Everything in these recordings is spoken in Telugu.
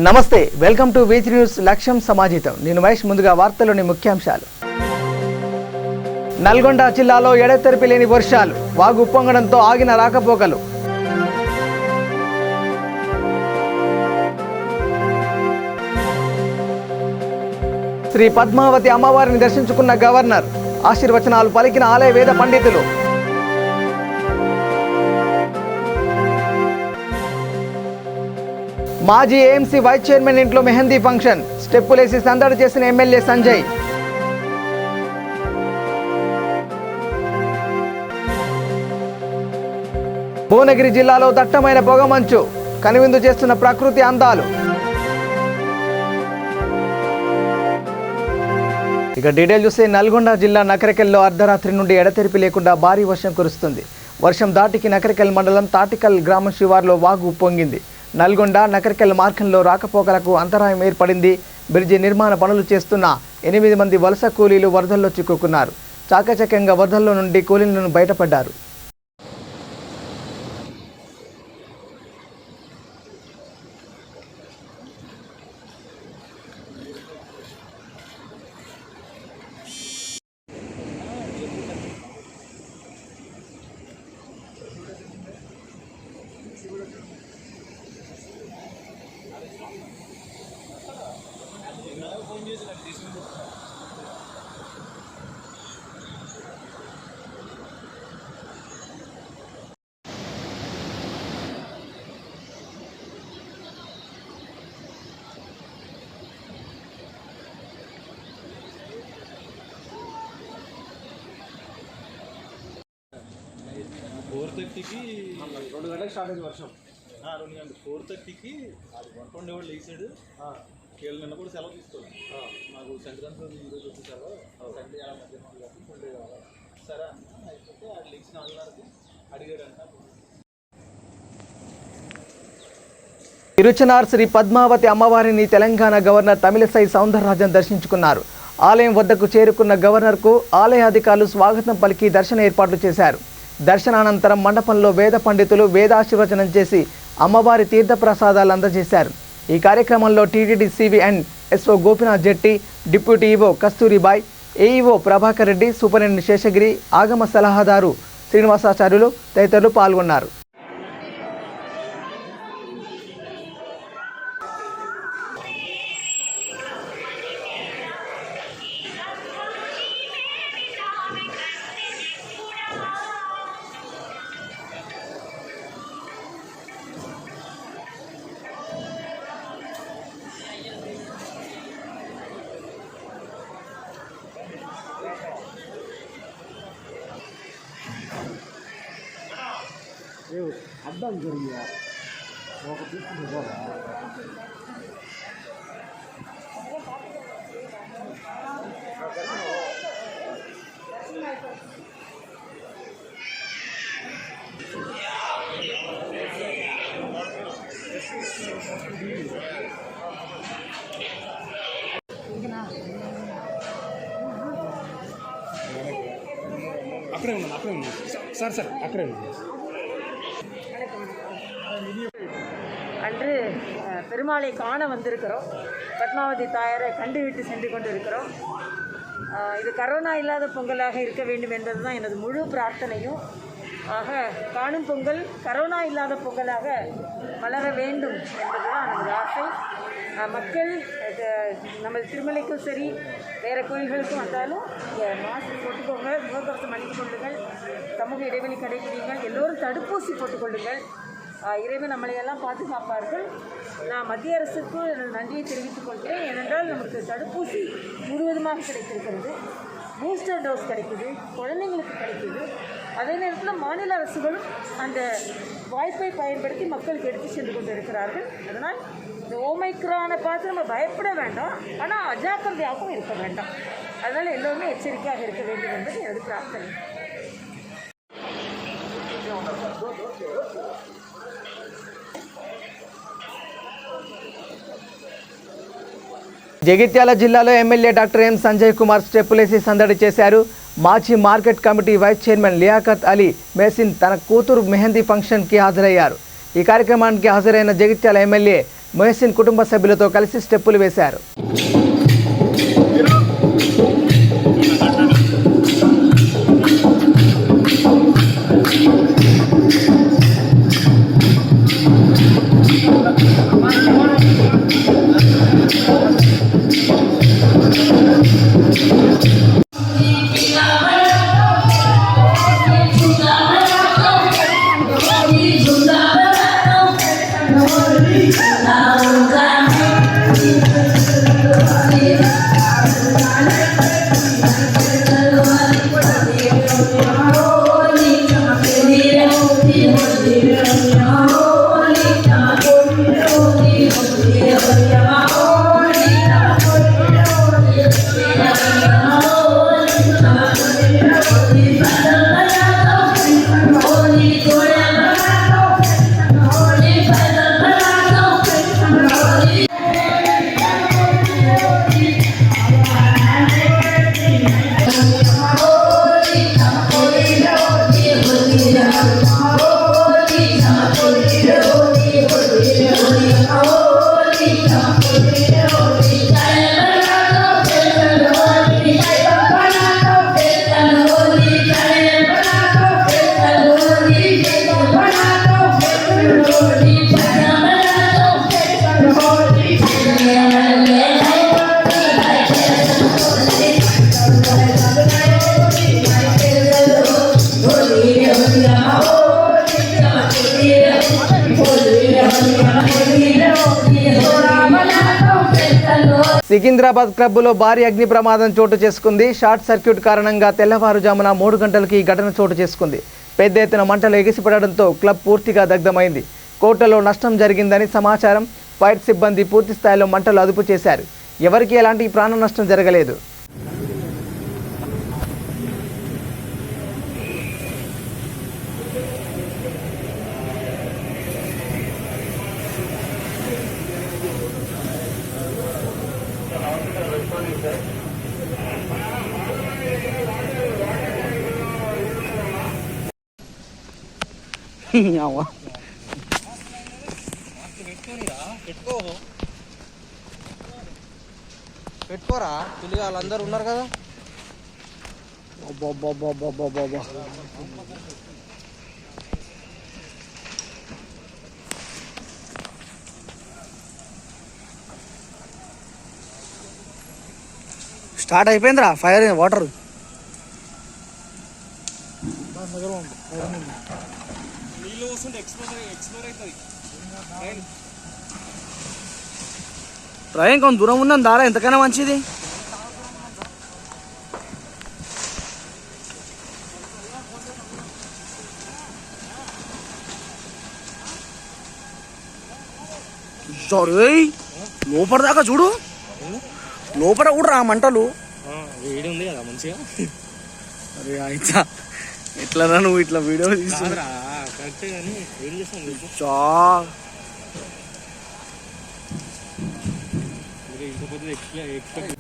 నమస్తే వెల్కమ్ టు వీచ్ న్యూస్ లక్ష్యం సమాజితం నేను మహేష్ ముందుగా వార్తల్లోని ముఖ్యాంశాలు నల్గొండ జిల్లాలో ఎడతెరిపి లేని వర్షాలు వాగు ఉప్పొంగడంతో ఆగిన రాకపోకలు శ్రీ పద్మావతి అమ్మవారిని దర్శించుకున్న గవర్నర్ ఆశీర్వచనాలు పలికిన ఆలయ వేద పండితులు మాజీ ఏఎంసీ వైస్ చైర్మన్ ఇంట్లో మెహందీ ఫంక్షన్ స్టెప్పులేసి సందడి చేసిన ఎమ్మెల్యే సంజయ్ భువనగిరి జిల్లాలో దట్టమైన పొగమంచు కనువిందు చేస్తున్న ప్రకృతి అందాలు. ఇక డీటెయిల్ చూస్తే నల్గొండ జిల్లా నకరికల్లో అర్ధరాత్రి నుండి ఎడతెరిపి లేకుండా భారీ వర్షం కురుస్తుంది. వర్షం దాటికి నకరికల్ మండలం తాటికల్ గ్రామ శివార్లో వాగు ఉప్పొంగింది. నల్గొండ నకరికల్ మార్గంలో రాకపోకలకు అంతరాయం ఏర్పడింది. బ్రిడ్జి నిర్మాణ పనులు చేస్తున్న 8 మంది వలస కూలీలు వరదల్లో చిక్కుకున్నారు. చాకచక్యంగా వరదల్లో నుండి కూలీలను బయటపడ్డారు. కి 2 గంటలకు స్టార్ట్ అయింది వర్షం. 2 గంటలు 4:30కి అది వర్క్ ఉండేవాళ్ళు లేచాడు. కేళ్ళు నిన్న కూడా సెలవు తీసుకోవాలి. మాకు సంక్రాంతి ఈరోజు వచ్చేసారు. సండే మధ్యాహ్నం సండే కావాలి సరే అన్న అయిపోతే అది లేచిన 4:30కి అడిగాడంట. తిరుచనార్ శ్రీ పద్మావతి అమ్మవారిని తెలంగాణ గవర్నర్ తమిళసై సౌందరరాజన్ దర్శించుకున్నారు. ఆలయం వద్దకు చేరుకున్న గవర్నర్కు ఆలయ అధికారులు స్వాగతం పలికి దర్శన ఏర్పాట్లు చేశారు. దర్శనానంతరం మండపంలో వేద పండితులు వేదాశీర్వచనం చేసి అమ్మవారి తీర్థప్రసాదాలు అందజేశారు. ఈ కార్యక్రమంలో TTD CV and SO Gopinath Jetti, deputy EO Kasturibai, AEO Prabhakar Reddy, superintendent Seshagiri, ఆగమ సలహాదారు శ్రీనివాసాచార్యులు తదితరులు పాల్గొన్నారు. అర్థం జరిగిందా ఒక తీసుకుంటే అక్కడే ఉన్నాను సార్ అక్కడే ఉన్నాను. அன்று பெருமாளை காண வந்திருக்கிறோம். பத்மாவதி தாயாரை கண்டுவிட்டு சென்று கொண்டிருக்கிறோம். இது கரோனா இல்லாத பொங்கலாக இருக்க வேண்டும் என்பது தான் எனது முழு பிரார்த்தனையும். ஆக காணும் பொங்கல் கரோனா இல்லாத பொங்கலாக மலர வேண்டும் என்பது தான் நமது ஆசை. மக்கள் நமது திருமலைக்கும் சரி வேறு கோயில்களுக்கும் வந்தாலும் மாஸ்க் போட்டுக்கோங்க, முகக்கவசம் அணிந்து கொள்ளுங்கள், சமூக இடைவெளி கடைபிடிங்கள், எல்லோரும் தடுப்பூசி போட்டுக்கொள்ளுங்கள். இறைவன் நம்மளையெல்லாம் பாதுகாப்பார்கள். நான் மத்திய அரசுக்கு எனது நன்றியை தெரிவித்துக் கொள்கிறேன். ஏனென்றால் நமக்கு தடுப்பூசி முழுவதுமாக கிடைத்திருக்கிறது, பூஸ்டர் டோஸ் கிடைக்குது, குழந்தைங்களுக்கு கிடைக்குது. அதே நேரத்தில் மாநில அரசுகளும் அந்த வாய்ப்பை பயன்படுத்தி மக்களுக்கு எடுத்து சென்று கொண்டு இருக்கிறார்கள். அதனால் இந்த ஓமைக்ரானை பார்த்து நம்ம பயப்பட வேண்டாம், ஆனால் அஜாக்கிரதையாகவும் இருக்க வேண்டாம். அதனால் எல்லோருமே எச்சரிக்கையாக இருக்க வேண்டும் என்பது எனது பிரார்த்தனை. జగిత్యాల జిల్లాలో MLA doctor M Sanjay Kumar స్టెప్పులేసి సందడి చేశారు. మాజీ market committee vice chairman Liyaqat Ali Mohsin తన కూతురు మెహందీ ఫంక్షన్కి హాజరయ్యారు. ఈ కార్యక్రమానికి హాజరైన జగిత్యాల ఎమ్మెల్యే మొహసిన్ కుటుంబ సభ్యులతో కలిసి స్టెప్పులు వేశారు. సికింద్రాబాద్ క్లబ్లో భారీ అగ్ని ప్రమాదం చోటు చేసుకుంది. షార్ట్ సర్క్యూట్ కారణంగా తెల్లవారుజామున 3 గంటలకి ఈ ఘటన చోటు చేసుకుంది. పెద్ద ఎత్తున మంటలు ఎగిసిపడడంతో క్లబ్ పూర్తిగా దగ్ధమైంది. కోట్లలో నష్టం జరిగిందని సమాచారం. ఫైర్ సిబ్బంది పూర్తి స్థాయిలో మంటలు అదుపు చేశారు. ఎవరికీ ఎలాంటి ప్రాణ నష్టం జరగలేదు. పెట్టుకోరా పిల్లి వాళ్ళందరూ ఉన్నారు కదా. స్టార్ట్ అయిపోయిందిరా ఫైర్ వాటర్. నీళ్ళు వస్తుంటే ఎక్స్ప్లోర్ అవుతుంది. ట్రైన్ కొంచెం దూరం ఉందని దారా ఎంతకైనా మంచిది. లోపల దాకా చూడు, లోపల కూడా రా మంటలు. వేడి ఉంది కదా మంచిగా. అరే అయితే ఎట్లా నువ్వు ఇట్లా వీడియో తీసుకురా. కరెక్టే కానీ ఏం చేస్తాం చా ఎక్స్పెక్ట్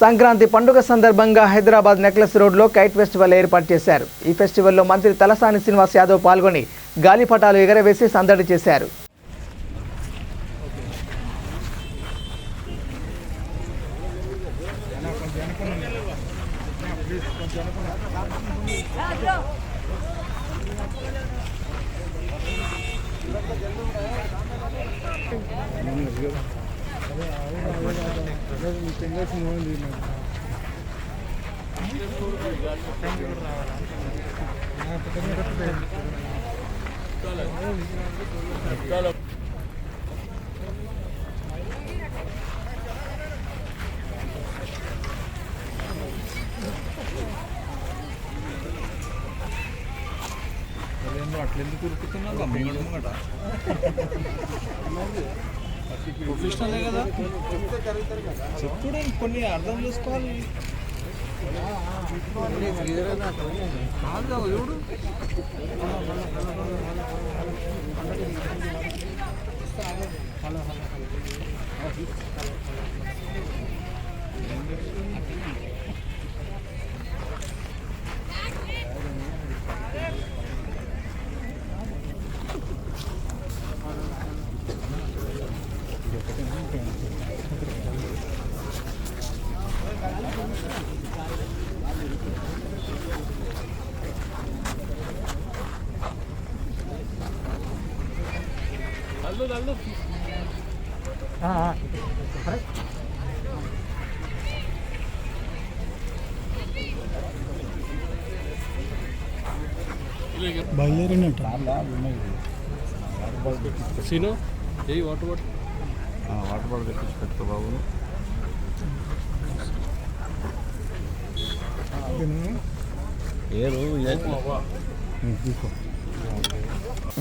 సంక్రాంతి పండుగ సందర్భంగా హైదరాబాద్ నెక్లెస్ రోడ్లో కైట్ ఫెస్టివల్ ఏర్పాటు చేశారు. ఈ ఫెస్టివల్లో మంత్రి తలసాని శ్రీనివాస్ యాదవ్ పాల్గొని గాలిపటాలు ఎగరవేసి సందడి చేశారు. ప్రొఫెషనలే కదా చెప్పుడు కొన్ని అర్థం చేసుకోవాలి. బయలుదేరినట్టు సీను ఏ వాటర్ బాటిల్ వాటర్ బాటిల్ తెప్పించి పెట్టుకో బాబు.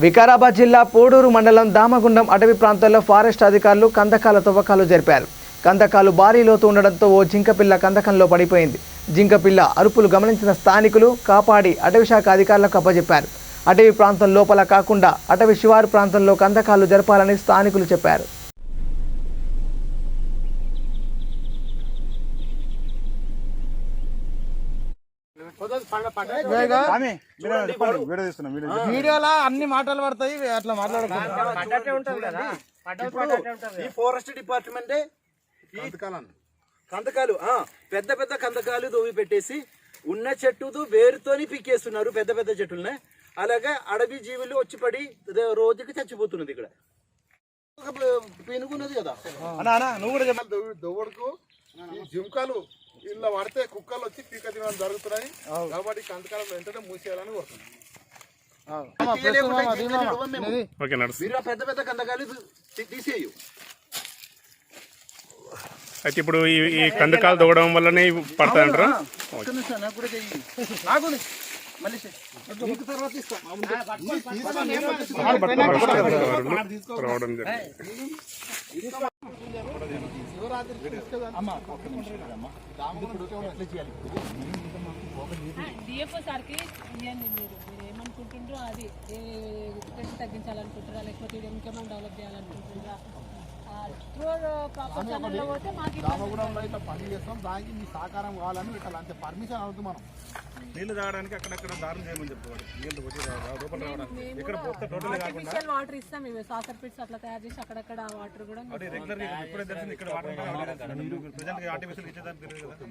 వికారాబాద్ జిల్లా పోడూరు మండలం దామగుండం అటవీ ప్రాంతాల్లో ఫారెస్ట్ అధికారులు కందకాల తవ్వకాలు జరిపారు. కందకాలు భారీ లోతు ఉండడంతో ఓ జింకపిల్ల కందకంలో పడిపోయింది. జింకపిల్ల అరుపులు గమనించిన స్థానికులు కాపాడి అటవీ శాఖ అధికారులకు అప్పజెప్పారు. అటవీ ప్రాంతం లోపల కాకుండా అటవీ శివారు ప్రాంతంలో కందకాలు జరపాలని స్థానికులు చెప్పారు. వీడియోలో అన్ని మాటలు పడతాయి, అట్లా ఈ ఫారెస్ట్ డిపార్ట్మెంటే కందకాలు పెద్ద పెద్ద కందకాలు దోవి పెట్టేసి ఉన్న చెట్టుతో వేరుతోని పీకేస్తున్నారు పెద్ద పెద్ద చెట్టులనే. అలాగే అడవి జీవులు వచ్చి పడి రోజుకి చచ్చిపోతున్నది. ఇక్కడ పెనుకున్నది కదా నువ్వు కూడా చెప్పాలి. దొవ్వడుకు జింకలు ఇలా పడితే కుక్కలు వచ్చి పీక తినడం జరుగుతున్నాయి కాబట్టి కందకాలం వెంటనే మూసేయాలని కోరుతున్నాం. పెద్ద పెద్ద కందకాలు తీసేయు. అయితే ఇప్పుడు ఈ కందకాలు దొగడం వల్లనే పడతాయంటారా? రావడం డిఎఫ్ఓ సార్కి ఇవ్వండి. మీరు ఏమనుకుంటుండ్రో అది తగ్గించాలనుకుంటారా లేకపోతే ఇంకేమైనా డెవలప్ చేయాలనుకుంటున్నారా? రామగుడంలో ఇట్లా పని చేస్తాం, దానికి మీ సహకారం కావాలని ఇట్లా అంతే పర్మిషన్ అవుతుంది. మనం నీళ్లు తాగడానికి అక్కడక్కడ దారుణ చేయమని చెప్పుకోవాలి. నీళ్లు వచ్చి లోపల రావడానికి ఇక్కడ టోటల్ కాకుండా వాటర్ ఇస్తాం. మేము సాసర్ పిట్స్ అట్లా తయారు చేసి అక్కడక్కడ వాటర్ కూడా రెగ్యులర్ గా ఇప్పుడే తెలిసింది ఇక్కడ వాటర్ ప్రజెంట్ ఆర్టిఫిషియల్ ఇచ్చేదానికి తెలియదు కదా.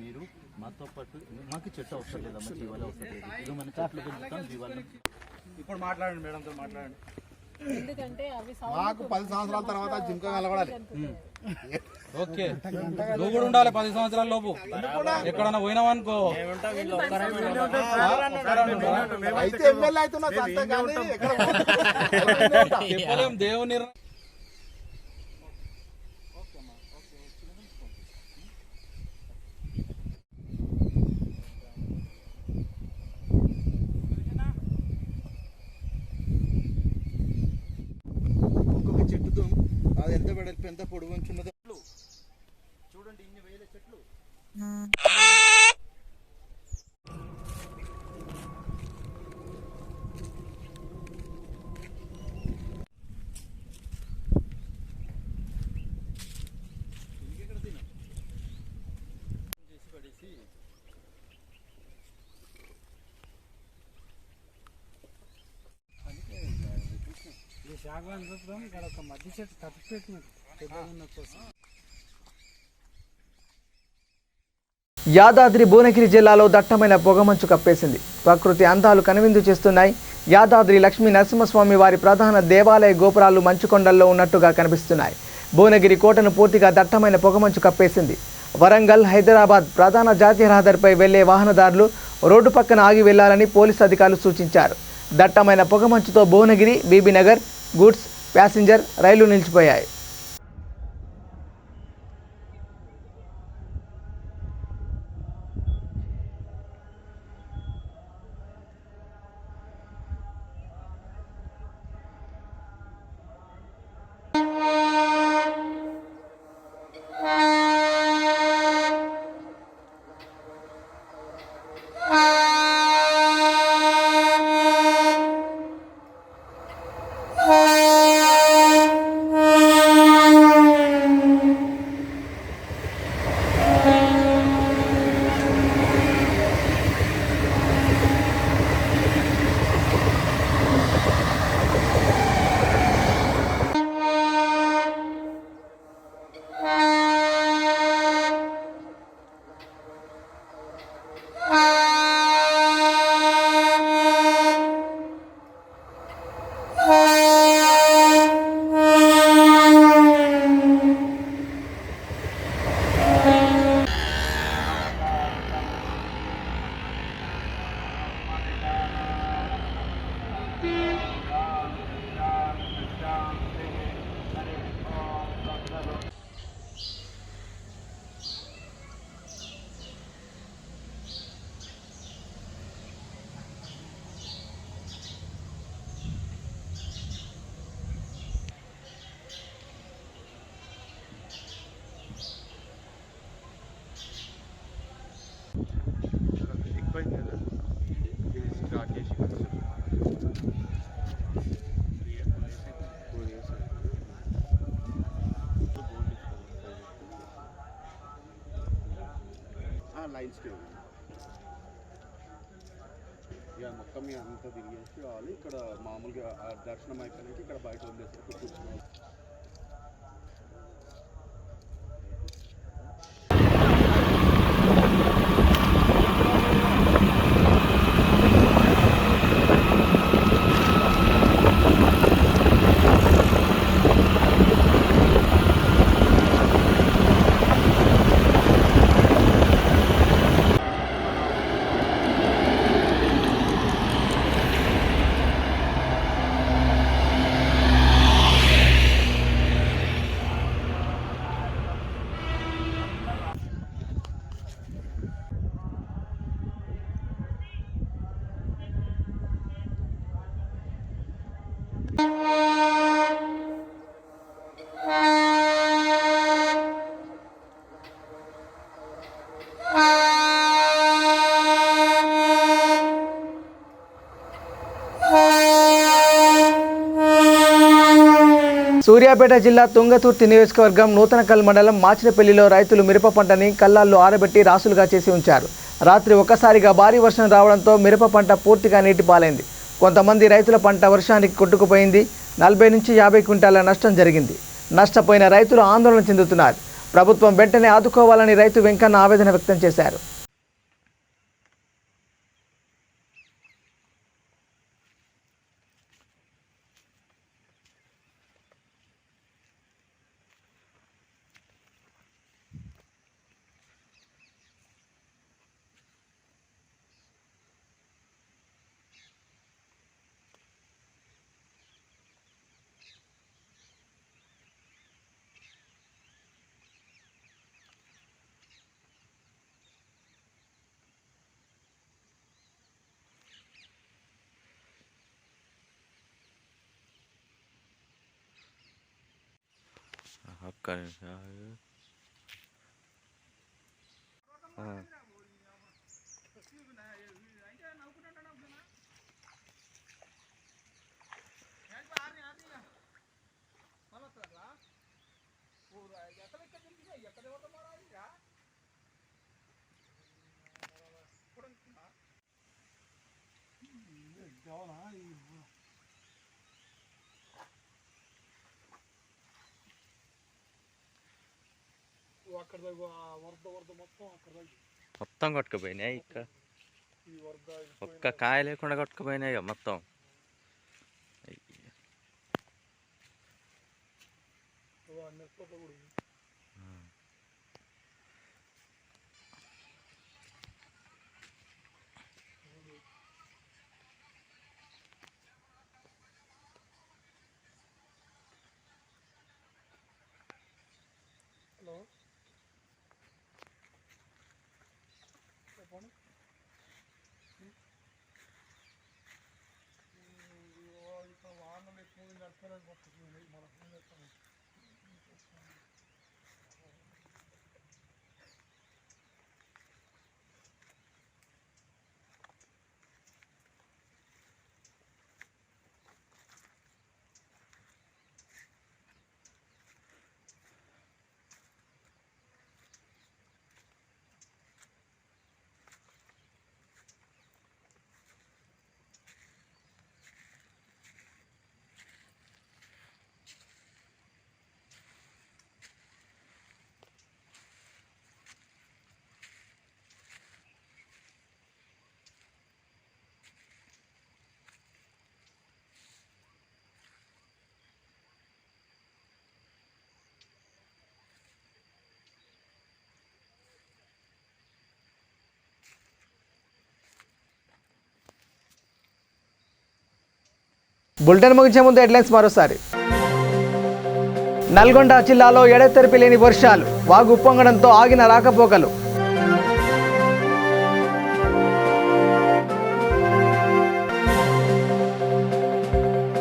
మీరు మాతో పాటు మాకు చెట్టు అవసరం లేదమ్మా, జీవాలు అవసరం లేదు. ఇది మన చెట్లు పెంచుతాం, జీవాలు. ఇప్పుడు మాట్లాడండి, మేడంతో మాట్లాడండి. ఎందుకంటే అవి మాకు 10 సంవత్సరాల తర్వాత జింక కలగడాలి. ఓకే, నువ్వు కూడా ఉండాలి 10 సంవత్సరాల లోపు. ఎక్కడన్నా పోయినావనుకో అయితే ఎమ్మెల్యే అవుతున్నా చెప్పలేం దేవుని. చెట్టుతో అది ఎంత వెడల్పు ఎంత పొడుగు ఉంచున్నదో చూడండి. ఇన్ని వేల చెట్లు. యాదాద్రి భువనగిరి జిల్లాలో దట్టమైన పొగమంచు కప్పేసింది. ప్రకృతి అందాలు కనువిందు చేస్తున్నాయి. యాదాద్రి లక్ష్మీ నరసింహస్వామి వారి ప్రధాన దేవాలయ గోపురాలు మంచుకొండల్లో ఉన్నట్టుగా కనిపిస్తున్నాయి. భువనగిరి కోటను పూర్తిగా దట్టమైన పొగమంచు కప్పేసింది. వరంగల్, హైదరాబాద్ ప్రధాన జాతీయ రహదారిపై వెళ్లే వాహనదారులు రోడ్డు పక్కన ఆగి వెళ్లాలని పోలీసు అధికారులు సూచించారు. దట్టమైన పొగమంచుతో భువనగిరి, బీబీనగర్ గూడ్స్, ప్యాసింజర్ రైళ్లు నిలిచిపోయాయి. లైన్స్కి ఇక మొత్తం అంతా తిరిగేసి వాళ్ళు ఇక్కడ మామూలుగా దర్శనం అయిపోయినాక ఇక్కడ బయట వదిలేసి కూర్చున్నాం. సూర్యాపేట జిల్లా తుంగతుర్తి నియోజకవర్గం నూతనకల్ మండలం మాచినపల్లిలో రైతులు మిరప పంటని కళ్ళాల్లో ఆరబెట్టి రాసులుగా చేసి ఉంచారు. రాత్రి ఒక్కసారిగా భారీ వర్షం రావడంతో మిరప పంట పూర్తిగా నీటిపాలైంది. కొంతమంది రైతుల పంట వర్షానికి కొట్టుకుపోయింది. 40 నుంచి 50 క్వింటాల నష్టం జరిగింది. నష్టపోయిన రైతులు ఆందోళన చెందుతున్నారు. ప్రభుత్వం వెంటనే ఆదుకోవాలని రైతు వెంకన్న ఆవేదన వ్యక్తం చేశారు. మొత్తం కొట్టుకుపోయినాయి ఇక్కడ ఒక్క కాయ లేకుండా కొట్టుకుపోయినాయి మొత్తం. బులెటిన్ ముగించే ముందు హెడ్లైన్స్ మరోసారి. నల్గొండ జిల్లాలో ఎడతెరిపి లేని వర్షాలు, వాగు ఉప్పొంగడంతో ఆగిన రాకపోకలు.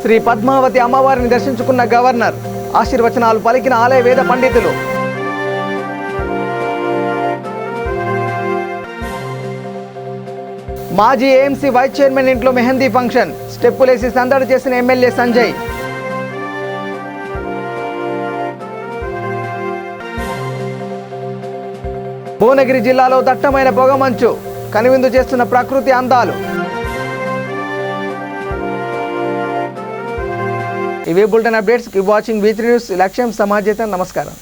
శ్రీ పద్మావతి అమ్మవారిని దర్శించుకున్న గవర్నర్, ఆశీర్వచనాలు పలికిన ఆలయ వేద పండితులు. మాజీ ఏఎంసీ వైస్ చైర్మన్ ఇంట్లో మెహందీ ఫంక్షన్, స్టెప్పులేసి సందడి చేసిన ఎమ్మెల్యే సంజయ్. భువనగిరి జిల్లాలో దట్టమైన పొగమంచు, కనువిందు చేస్తున్న ప్రకృతి అందాలు. ఇవే bulletin updates. Keep watching V3 news. లక్ష్యం సమాజేత. నమస్కారం.